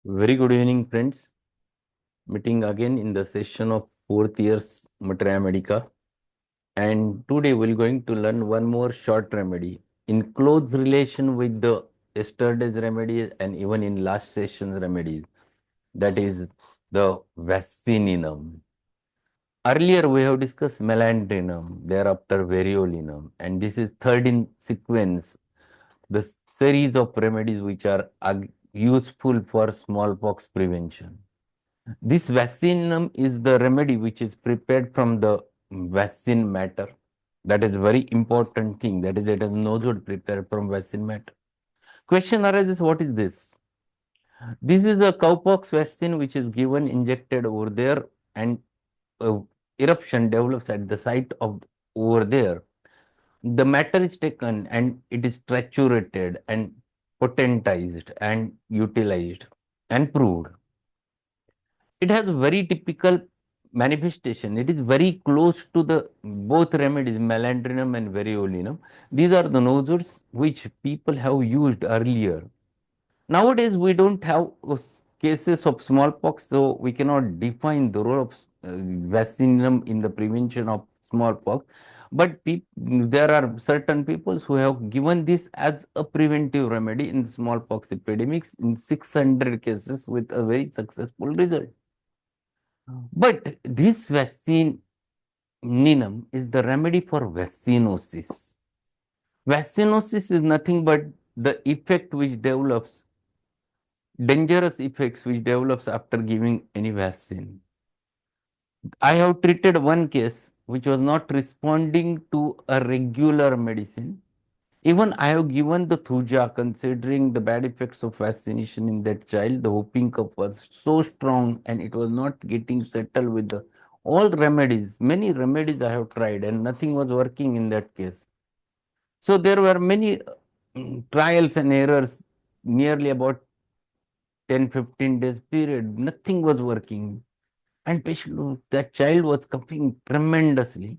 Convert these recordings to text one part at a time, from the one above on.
Very good evening, friends. Meeting again in the session of fourth year's Materia Medica. And today we're going to learn one more short remedy in close relation with the yesterday's remedy and even in last session's remedy. That is the Vaccininum. Earlier we have discussed Melandrinum, thereafter Variolinum, and this is third in sequence, the series of remedies which are useful for smallpox prevention. This vaccinum is the remedy which is prepared from the vaccine matter. That is very important thing. That is, it is nosode prepared from vaccine matter. Question arises, what is this? This is a cowpox vaccine which is given injected over there, and eruption develops at the site of over there. The matter is taken and it is triturated and potentized and utilized and proved. It has very typical manifestation. It is very close to the both remedies, melandrinum and variolinum. These are the nodules which people have used earlier. Nowadays, we don't have cases of smallpox, so we cannot define the role of vaccinum in the prevention of smallpox. But there are certain people who have given this as a preventive remedy in smallpox epidemics in 600 cases with a very successful result. But this vaccininum is the remedy for vaccinosis. Vaccinosis is nothing but the effect which develops, dangerous effects which develops after giving any vaccine. I have treated one case which was not responding to a regular medicine. Even I have given the thuja considering the bad effects of vaccination in that child. The whooping cough was so strong and it was not getting settled with the all remedies. Many remedies I have tried and nothing was working in that case. So there were many trials and errors, nearly about 10-15 days period. Nothing was working. And patient, that child was coughing tremendously.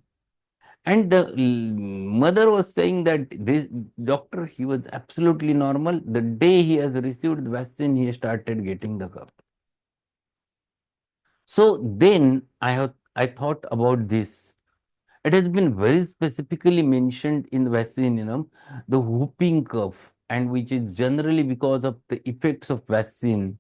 And the mother was saying that this doctor, he was absolutely normal. The day he has received the vaccine, he started getting the cough. So then I thought about this. It has been very specifically mentioned in the vaccinum, the whooping cough, and which is generally because of the effects of vaccine,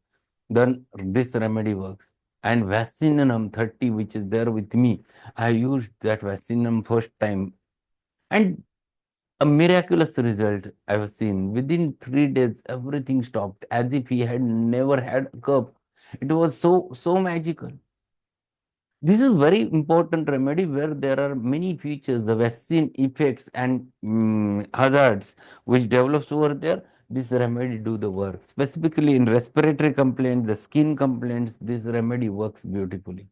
then this remedy works. And Vaccinum 30, which is there with me, I used that Vaccinum first time. And a miraculous result I have seen. Within 3 days, everything stopped as if he had never had a cough. It was so magical. This is very important remedy where there are many features, the vaccine effects and hazards which develops over there. This remedy do the work. Specifically in respiratory complaints, the skin complaints, this remedy works beautifully.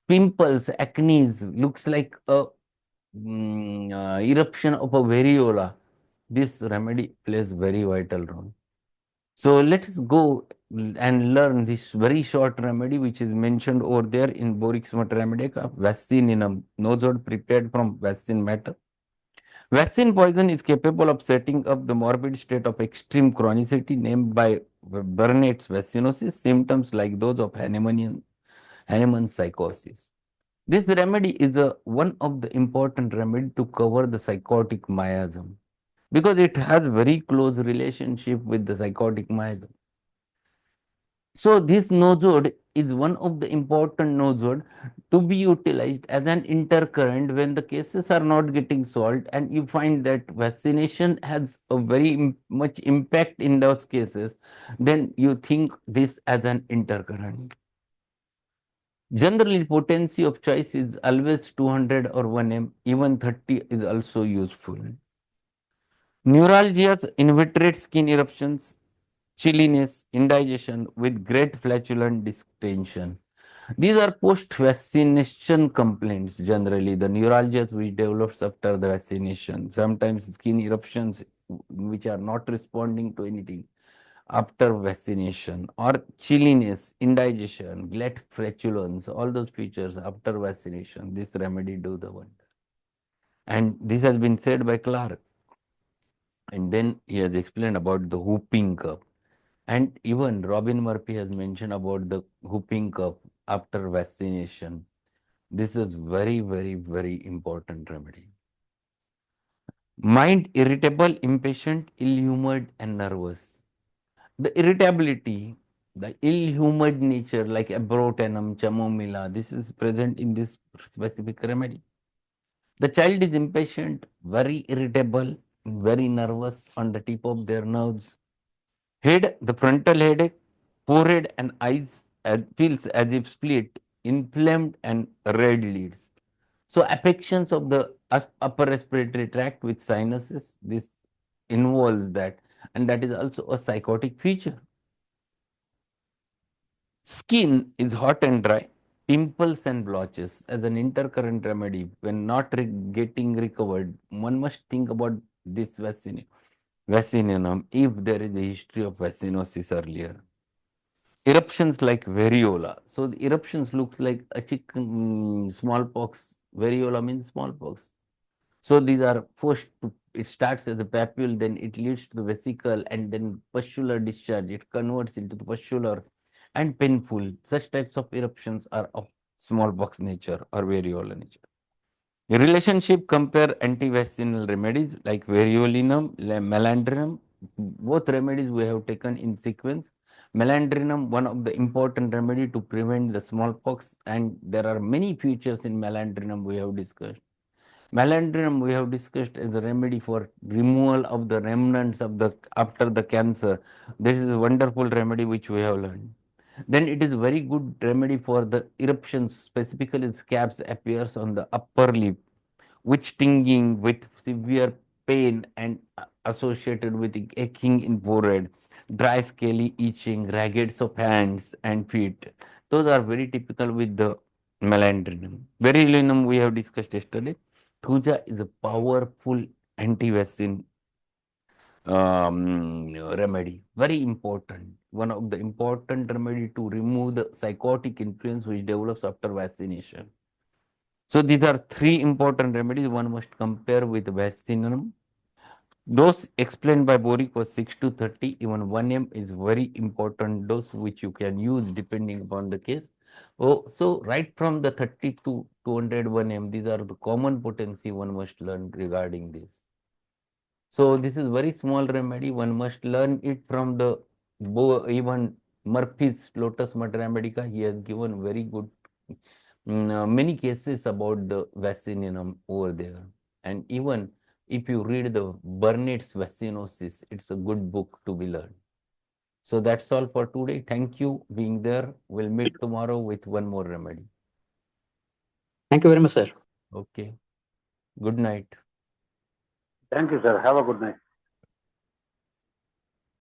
Pimples, acne looks like a eruption of a variola. This remedy plays very vital role. So let us go and learn this very short remedy which is mentioned over there in Boericke's Materia Medica, Vaccininum, nosode prepared from vaccine matter. Vaccine poison is capable of setting up the morbid state of extreme chronicity named by Burnett's vaccinosis, symptoms like those of Hahnemann's psychosis. This remedy is one of the important remedy to cover the psychotic miasm because it has very close relationship with the psychotic miasm. So this nosode is one of the important nosode to be utilized as an intercurrent when the cases are not getting solved and you find that vaccination has a very much impact in those cases, then you think this as an intercurrent. Generally, potency of choice is always 200 or 1 m, even 30 is also useful. Neuralgias, inveterate skin eruptions, chilliness, indigestion with great flatulent distension. These are post-vaccination complaints generally, the neuralgias which develops after the vaccination. Sometimes skin eruptions which are not responding to anything after vaccination, or chilliness, indigestion, great flatulence, all those features after vaccination. This remedy do the wonder. And this has been said by Clark. And then he has explained about the whooping cough. And even Robin Murphy has mentioned about the whooping cough after vaccination. This is very, very, very important remedy. Mind irritable, impatient, ill-humored, and nervous. The irritability, the ill-humored nature like abrotenum, chamomilla, this is present in this specific remedy. The child is impatient, very irritable, very nervous on the tip of their nerves. Head, the frontal headache, forehead and eyes feels as if split, inflamed and red leads. So affections of the upper respiratory tract with sinuses, this involves that, and that is also a psychotic feature. Skin is hot and dry, pimples and blotches as an intercurrent remedy. When not getting recovered, one must think about this vaccinum if there is a history of vaccinosis earlier. Eruptions like variola. So the eruptions looks like a chicken, smallpox. Variola means smallpox. So these are first, it starts as a papule, then it leads to the vesicle and then pustular discharge. It converts into the pustular and painful. Such types of eruptions are of smallpox nature or variola nature. In relationship, compare antivaccinal remedies like variolinum, melandrinum. Both remedies we have taken in sequence. Melandrinum, one of the important remedy to prevent the smallpox, and there are many features in melandrinum we have discussed. Melandrinum we have discussed as a remedy for removal of the remnants of the after the cancer. This is a wonderful remedy which we have learned. Then it is very good remedy for the eruptions, specifically scabs appears on the upper lip, with stinging, with severe pain and associated with aching in forehead, dry scaly itching, raggeds of hands and feet. Those are very typical with the melandrinum. Verulinum we have discussed yesterday. Thuja is a powerful anti-vaccine remedy. Very important. One of the important remedy to remove the psychotic influence which develops after vaccination. So these are three important remedies one must compare with Vaccininum. Dose explained by Boericke was 6 to 30. Even 1 m is very important dose which you can use depending upon the case. Oh, so right from the 30 to 200 1 m, these are the common potency one must learn regarding this. So this is very small remedy. One must learn it from the even Murphy's Lotus Materia Medica. He has given very good many cases about the vaccinum over there. And even if you read the Burnett's Vaccinosis, it's a good book to be learned. So that's all for today. Thank you being there. We'll meet tomorrow with one more remedy. Thank you very much, sir. Okay. Good night. Thank you, sir. Have a good night.